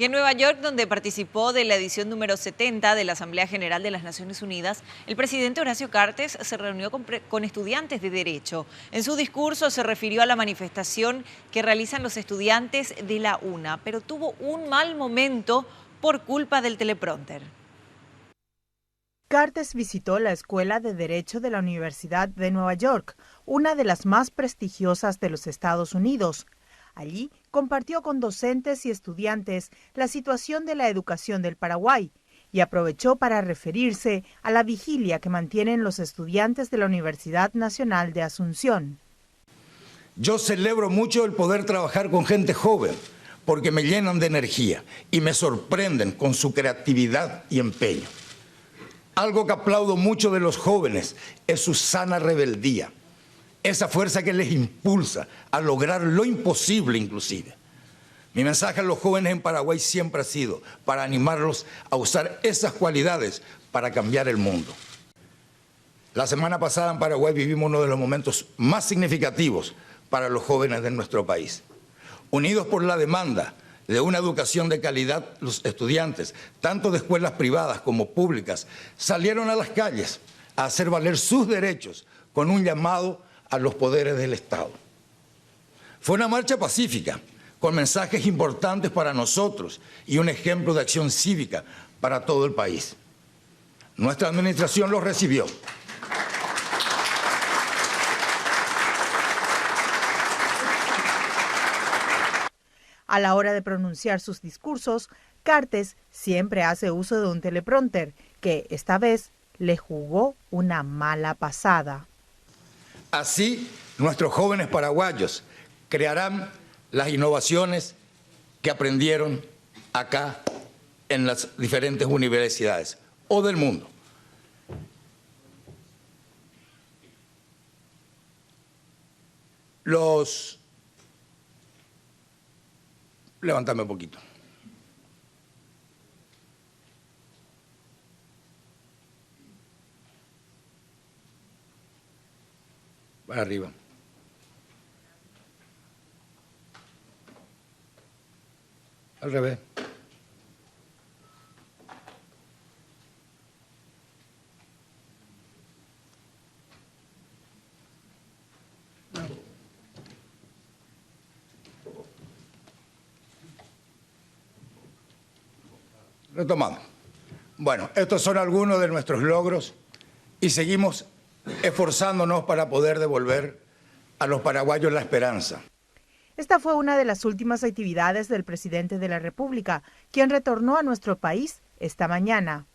Y en Nueva York, donde participó de la edición número 70 de la Asamblea General de las Naciones Unidas, el presidente Horacio Cartes se reunió con estudiantes de Derecho. En su discurso se refirió a la manifestación que realizan los estudiantes de la UNA, pero tuvo un mal momento por culpa del teleprompter. Cartes visitó la Escuela de Derecho de la Universidad de Nueva York, una de las más prestigiosas de los Estados Unidos. Allí compartió con docentes y estudiantes la situación de la educación del Paraguay y aprovechó para referirse a la vigilia que mantienen los estudiantes de la Universidad Nacional de Asunción. Yo celebro mucho el poder trabajar con gente joven, porque me llenan de energía y me sorprenden con su creatividad y empeño. Algo que aplaudo mucho de los jóvenes es su sana rebeldía, esa fuerza que les impulsa a lograr lo imposible inclusive. Mi mensaje a los jóvenes en Paraguay siempre ha sido para animarlos a usar esas cualidades para cambiar el mundo. La semana pasada en Paraguay vivimos uno de los momentos más significativos para los jóvenes de nuestro país. Unidos por la demanda de una educación de calidad, los estudiantes, tanto de escuelas privadas como públicas, salieron a las calles a hacer valer sus derechos con un llamado a los poderes del Estado. Fue una marcha pacífica, con mensajes importantes para nosotros y un ejemplo de acción cívica para todo el país. Nuestra administración los recibió. A la hora de pronunciar sus discursos, Cartes siempre hace uso de un teleprompter que esta vez le jugó una mala pasada. Así, nuestros jóvenes paraguayos crearán las innovaciones que aprendieron acá en las diferentes universidades o del mundo. Levántame un poquito. Para arriba. Al revés. Retomando. Bueno, estos son algunos de nuestros logros y seguimos esforzándonos para poder devolver a los paraguayos la esperanza. Esta fue una de las últimas actividades del presidente de la República, quien retornó a nuestro país esta mañana.